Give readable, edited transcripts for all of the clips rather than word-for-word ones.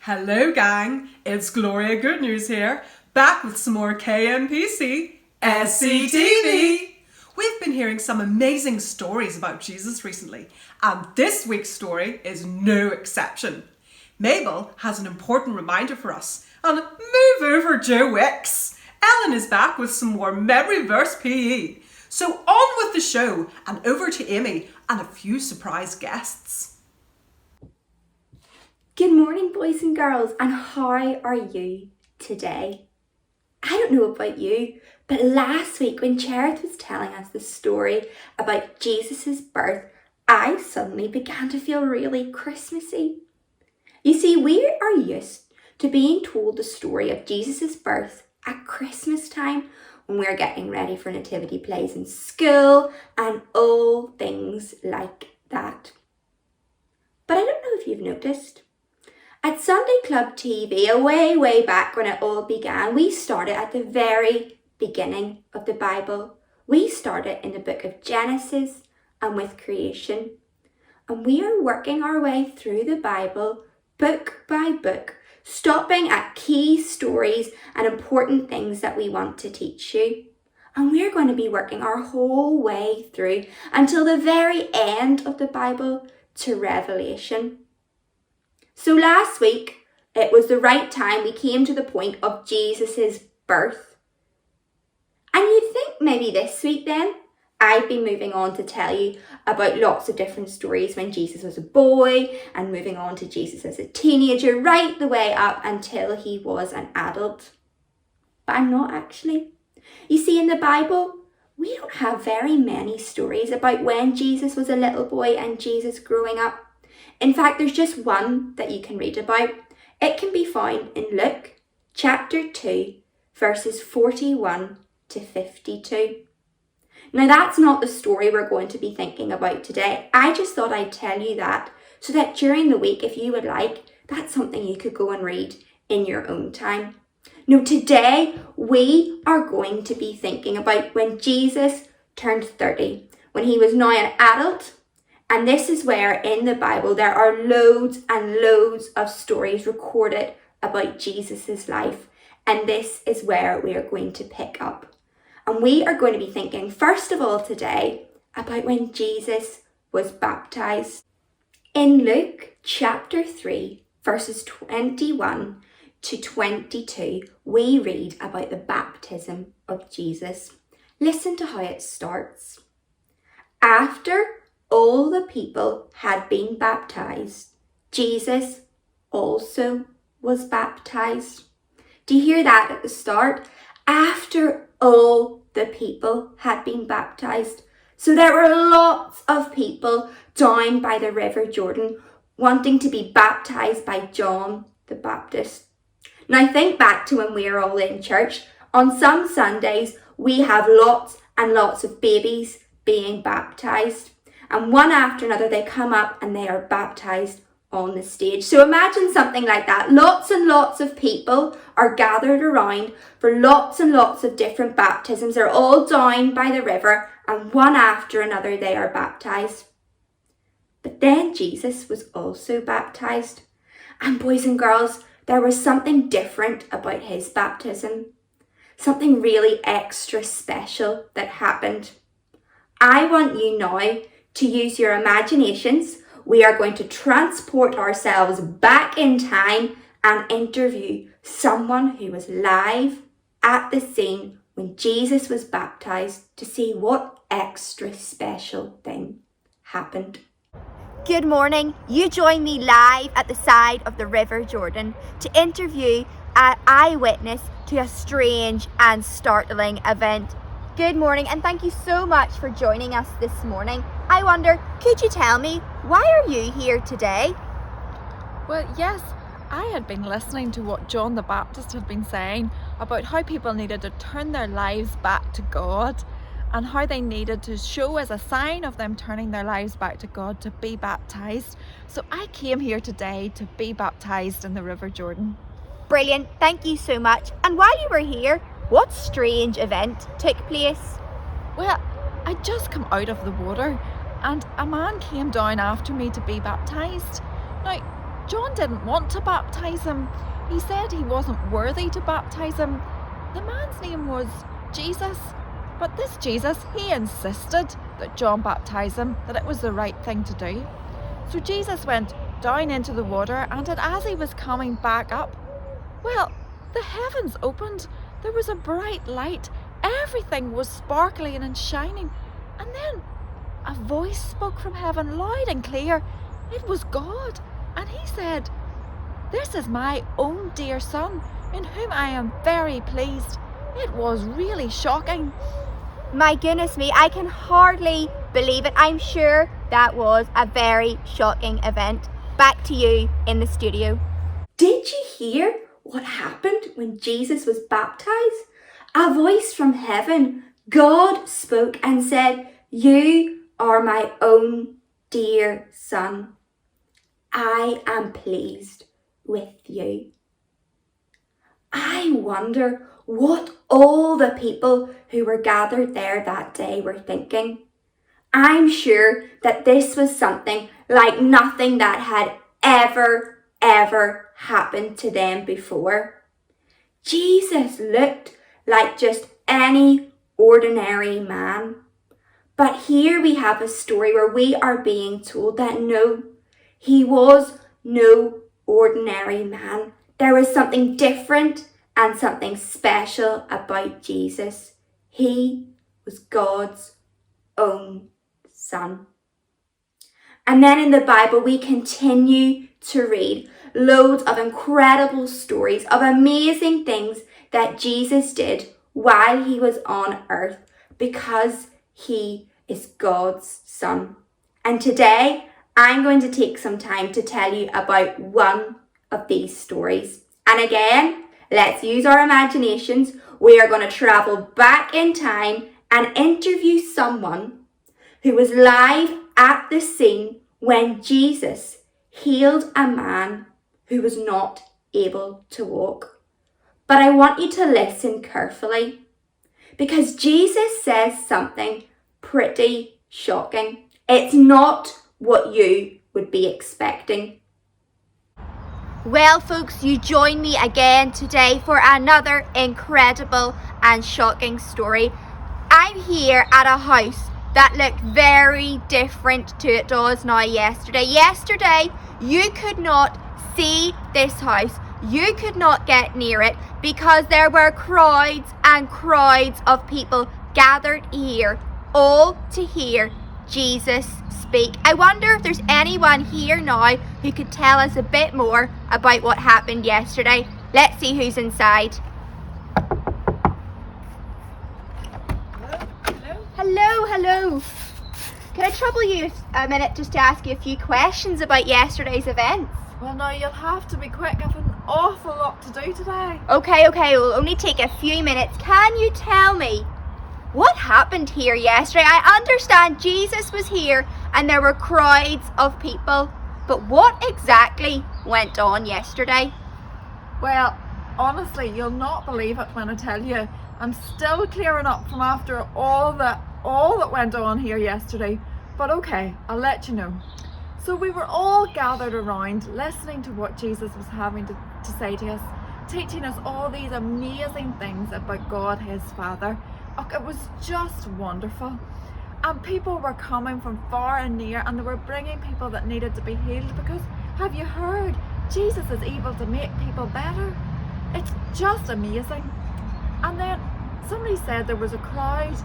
Hello gang, it's Gloria Good News here, back with some more KMPCSCTV. We've been hearing some amazing stories about Jesus recently, and this week's story is no exception. Mabel has an important reminder for us, and move over Joe Wicks. Ellen is back with some more memory verse PE. So on with the show, and over to Amy and a few surprise guests. Good morning, boys and girls, and how are you today? I don't know about you, but last week when Cherith was telling us the story about Jesus' birth, I suddenly began to feel really Christmassy. You see, we are used to being told the story of Jesus' birth at Christmas time when we're getting ready for nativity plays in school and all things like that. But I don't know if you've noticed, at Sunday Club TV, way back when it all began, we started at the very beginning of the Bible. We started in the book of Genesis and with creation. And we are working our way through the Bible, book by book, stopping at key stories and important things that we want to teach you. And we're going to be working our whole way through until the very end of the Bible to Revelation. So last week, it was the right time we came to the point of Jesus' birth. And you'd think maybe this week then, I'd be moving on to tell you about lots of different stories when Jesus was a boy and moving on to Jesus as a teenager, right the way up until he was an adult. But I'm not actually. You see, in the Bible, we don't have very many stories about when Jesus was a little boy and Jesus growing up. In fact, there's just one that you can read about. It can be found in Luke chapter 2, verses 41 to 52. Now, that's not the story we're going to be thinking about today. I just thought I'd tell you that so that during the week, if you would like, that's something you could go and read in your own time. No, today we are going to be thinking about when Jesus turned 30, when he was now an adult. And this is where in the Bible there are loads and loads of stories recorded about Jesus' life. And this is where we are going to pick up. And we are going to be thinking first of all today about when Jesus was baptized. In Luke chapter 3, verses 21 to 22, we read about the baptism of Jesus. Listen to how it starts. After all the people had been baptized, Jesus also was baptized. Do you hear that at the start? After all the people had been baptized. So there were lots of people down by the River Jordan wanting to be baptized by John the Baptist. Now think back to when we were all in church. On some Sundays, we have lots and lots of babies being baptized. And one after another, they come up and they are baptized on the stage. So imagine something like that. Lots and lots of people are gathered around for lots and lots of different baptisms. They're all down by the river and one after another they are baptized. But then Jesus was also baptized. And boys and girls, there was something different about his baptism. Something really extra special that happened. I want you now to use your imaginations. We are going to transport ourselves back in time and interview someone who was live at the scene when Jesus was baptized to see what extra special thing happened. Good morning. You join me live at the side of the River Jordan to interview an eyewitness to a strange and startling event. Good morning and thank you so much for joining us this morning. I wonder, could you tell me, why are you here today? Well, yes, I had been listening to what John the Baptist had been saying about how people needed to turn their lives back to God and how they needed to show as a sign of them turning their lives back to God to be baptized. So I came here today to be baptized in the River Jordan. Brilliant, thank you so much. And while you were here, what strange event took place? Well, I'd just come out of the water and a man came down after me to be baptized. Now, John didn't want to baptize him. He said he wasn't worthy to baptize him. The man's name was Jesus, but this Jesus, he insisted that John baptize him, that it was the right thing to do. So Jesus went down into the water, and as he was coming back up, well, the heavens opened. There was a bright light. Everything was sparkling and shining. And then a voice spoke from heaven loud and clear. It was God. And he said, "This is my own dear son, in whom I am very pleased." It was really shocking. My goodness me, I can hardly believe it. I'm sure that was a very shocking event. Back to you in the studio. Did you hear what happened when Jesus was baptized? A voice from heaven, God spoke and said, "You are my own dear son. I am pleased with you." I wonder what all the people who were gathered there that day were thinking. I'm sure that this was something like nothing that had ever happened to them before. Jesus looked like just any ordinary man. But here we have a story where we are being told that no, he was no ordinary man. There was something different and something special about Jesus. He was God's own son. And then in the Bible, we continue to read loads of incredible stories of amazing things that Jesus did while he was on earth because he is God's son. And today, I'm going to take some time to tell you about one of these stories. And again, let's use our imaginations. We are going to travel back in time and interview someone who was live at the scene when Jesus healed a man who was not able to walk. But I want you to listen carefully because Jesus says something pretty shocking. It's not what you would be expecting. Well, folks, you join me again today for another incredible and shocking story. I'm here at a house that looked very different to it does now yesterday. Yesterday, you could not see this house. You could not get near it because there were crowds and crowds of people gathered here, all to hear Jesus speak. I wonder if there's anyone here now who could tell us a bit more about what happened yesterday. Let's see who's inside. Hello. Can I trouble you a minute just to ask you a few questions about yesterday's events? Well, no, you'll have to be quick. I've an awful lot to do today. Okay, we'll only take a few minutes. Can you tell me what happened here yesterday? I understand Jesus was here and there were crowds of people, but what exactly went on yesterday? Well, honestly, you'll not believe it when I tell you. I'm still clearing up from after all that went on here yesterday. But okay, I'll let you know. So we were all gathered around listening to what Jesus was having to say to us, teaching us all these amazing things about God, his Father. Oh, it was just wonderful. And people were coming from far and near and they were bringing people that needed to be healed because, have you heard, Jesus is able to make people better. It's just amazing. And then somebody said there was a crowd,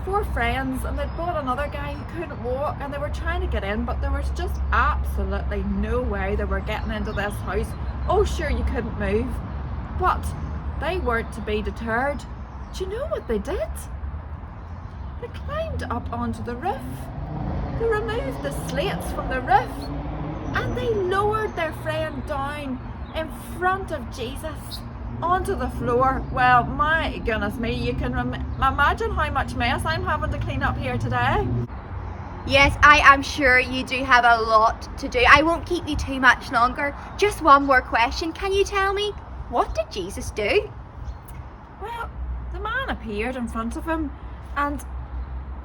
4 friends, and they'd brought another guy who couldn't walk and they were trying to get in, but there was just absolutely no way they were getting into this house. Oh sure, you couldn't move. But they weren't to be deterred. Do you know what they did? They climbed up onto the roof. They removed the slates from the roof and they lowered their friend down in front of Jesus onto the floor. Well, my goodness me, you can imagine how much mess I'm having to clean up here today. Yes, I am sure you do have a lot to do. I won't keep you too much longer. Just one more question. Can you tell me, what did Jesus do? Well, the man appeared in front of him and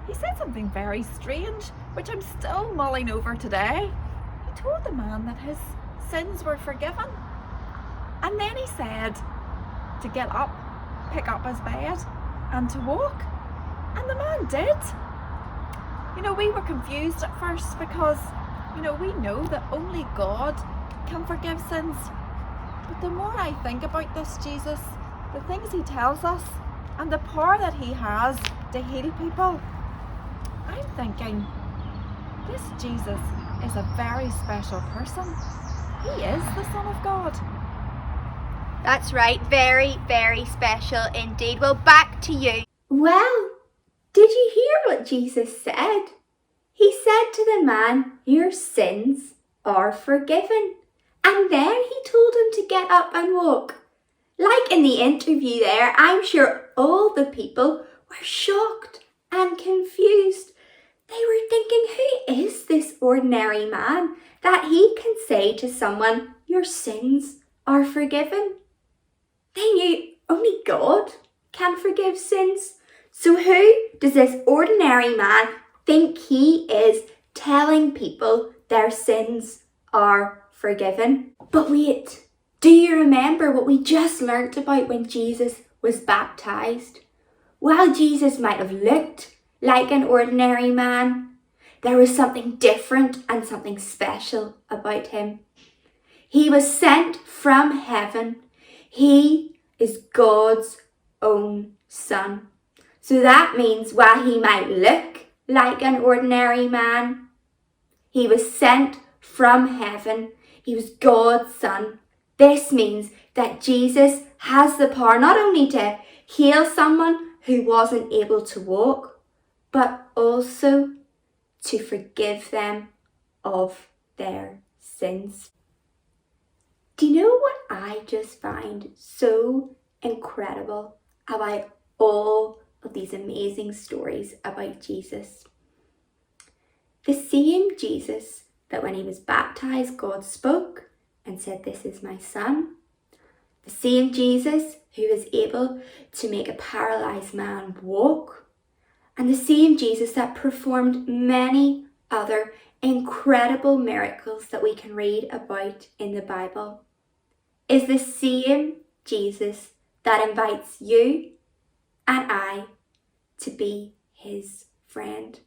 he said something very strange, which I'm still mulling over today. He told the man that his sins were forgiven. And then he said to get up, pick up his bed and to walk. And the man did. You know, we were confused at first because, you know, we know that only God can forgive sins. But the more I think about this Jesus, the things he tells us and the power that he has to heal people, I'm thinking, this Jesus is a very special person. He is the Son of God. That's right, very, very special indeed. Well, back to you. Well, did you hear what Jesus said? He said to the man, your sins are forgiven. And then he told him to get up and walk. Like in the interview there, I'm sure all the people were shocked and confused. They were thinking, who is this ordinary man that he can say to someone, your sins are forgiven? They knew only God can forgive sins. So who does this ordinary man think he is telling people their sins are forgiven? But wait, do you remember what we just learnt about when Jesus was baptized? While Jesus might have looked like an ordinary man, there was something different and something special about him. He was sent from heaven. He is God's own Son. So that means while he might look like an ordinary man, he was sent from heaven. He was God's Son. This means that Jesus has the power not only to heal someone who wasn't able to walk, but also to forgive them of their sins. Do you know what I just find so incredible about all of these amazing stories about Jesus? The same Jesus that when he was baptized, God spoke and said, this is my Son. The same Jesus who was able to make a paralyzed man walk. And the same Jesus that performed many other incredible miracles that we can read about in the Bible is the same Jesus that invites you and I to be his friend.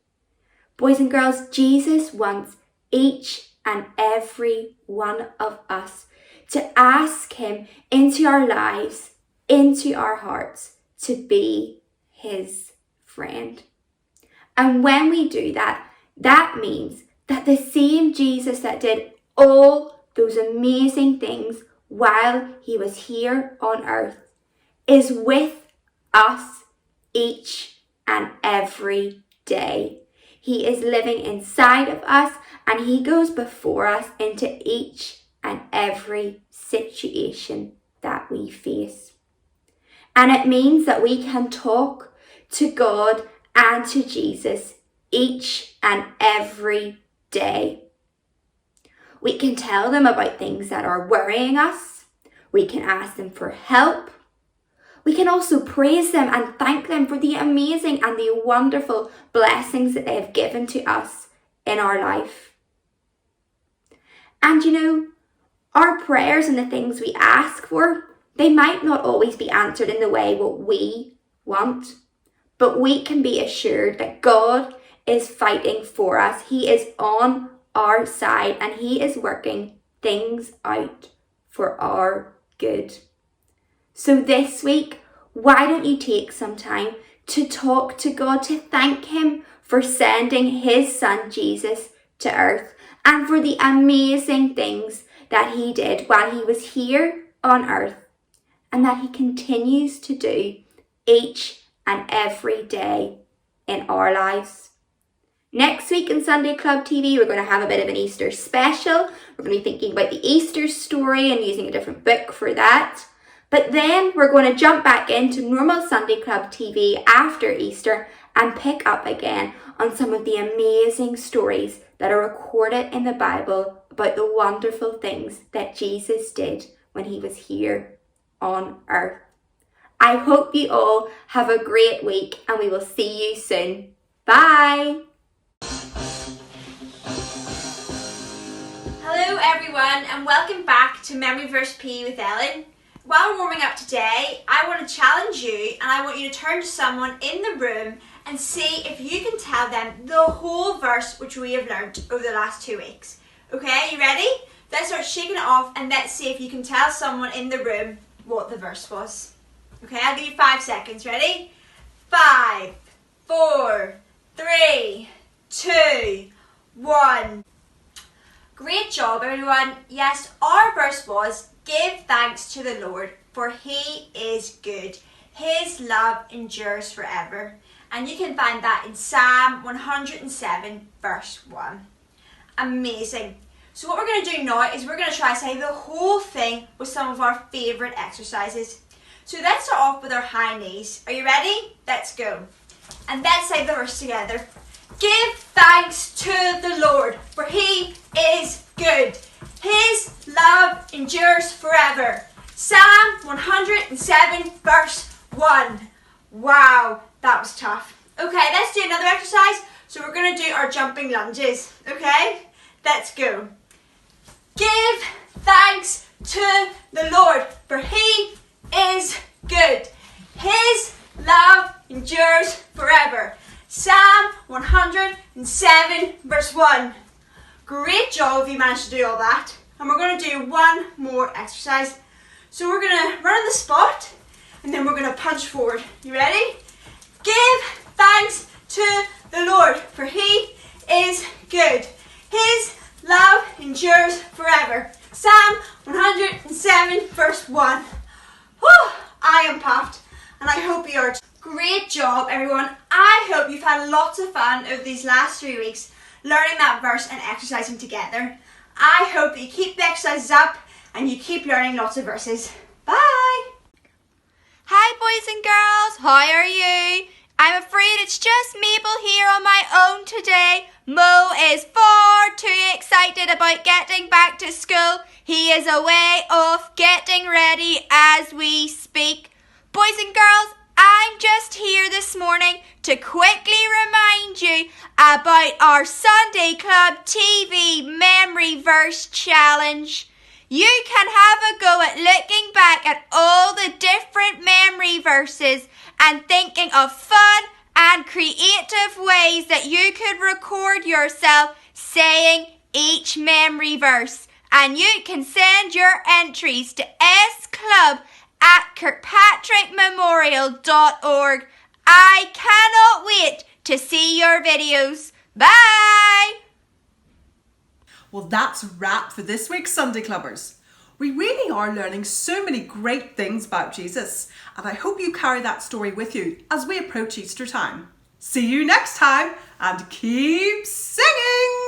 Boys and girls, Jesus wants each and every one of us to ask him into our lives, into our hearts, to be his friend. And when we do that, that means that the same Jesus that did all those amazing things while he was here on earth is with us each and every day. He is living inside of us and he goes before us into each and every situation that we face. And it means that we can talk to God and to Jesus each and every day. We can tell them about things that are worrying us. We can ask them for help. We can also praise them and thank them for the amazing and the wonderful blessings that they have given to us in our life. And you know, our prayers and the things we ask for, they might not always be answered in the way what we want, but we can be assured that God is fighting for us. He is on our side and he is working things out for our good. So this week, why don't you take some time to talk to God, to thank him for sending his Son Jesus to earth and for the amazing things that he did while he was here on earth and that he continues to do each and every day in our lives. Next week in Sunday Club TV, we're going to have a bit of an Easter special. We're going to be thinking about the Easter story and using a different book for that. But then we're going to jump back into normal Sunday Club TV after Easter and pick up again on some of the amazing stories that are recorded in the Bible about the wonderful things that Jesus did when he was here on earth. I hope you all have a great week and we will see you soon. Bye! Hello everyone. everyone, and welcome back to Memory Verse P with Ellen. While we're warming up today, I want to challenge you, and I want you to turn to someone in the room and see if you can tell them the whole verse which we have learnt over the last 2 weeks. Okay, you ready? Let's start shaking it off and let's see if you can tell someone in the room what the verse was. Okay, I'll give you 5 seconds. Ready? 5, 4, 3, 2, 1. Great job, everyone. Yes, our verse was, give thanks to the Lord, for he is good. His love endures forever. And you can find that in Psalm 107, verse 1. Amazing. So what we're going to do now is we're going to try to say the whole thing with some of our favourite exercises. So let's start off with our high knees. Are you ready? Let's go. And let's say the verse together. Give thanks to the Lord, for he is good. His love endures forever. Psalm 107, verse 1. Wow, that was tough. Okay, let's do another exercise. So we're going to do our jumping lunges. Okay, let's go. Give thanks to the Lord, for he is good. His love endures forever. Psalm 107, verse 1. Great job if you managed to do all that. And we're going to do one more exercise. So we're going to run on the spot and then we're going to punch forward. You ready? Give thanks to the Lord, for he is good. His love endures forever. Psalm 107, verse 1. Whew, I am pumped and I hope you are too. Great job, everyone. I hope you've had lots of fun over these last 3 weeks learning that verse and exercising together. I hope that you keep the exercises up and you keep learning lots of verses. Bye! Hi boys and girls, how are you? I'm afraid it's just Mabel here on my own today. Mo is far too excited about getting back to school. He is away off getting ready as we speak. Boys and girls, I'm just here this morning to quickly remind you about our Sunday Club TV Memory Verse Challenge. You can have a go at looking back at all the different memory verses and thinking of fun and creative ways that you could record yourself saying each memory verse. And you can send your entries to sklub@kirkpatrickmemorial.org. I cannot wait to see your videos. Bye! Well, that's a wrap for this week's Sunday Clubbers. We really are learning so many great things about Jesus, and I hope you carry that story with you as we approach Easter time. See you next time, and keep singing!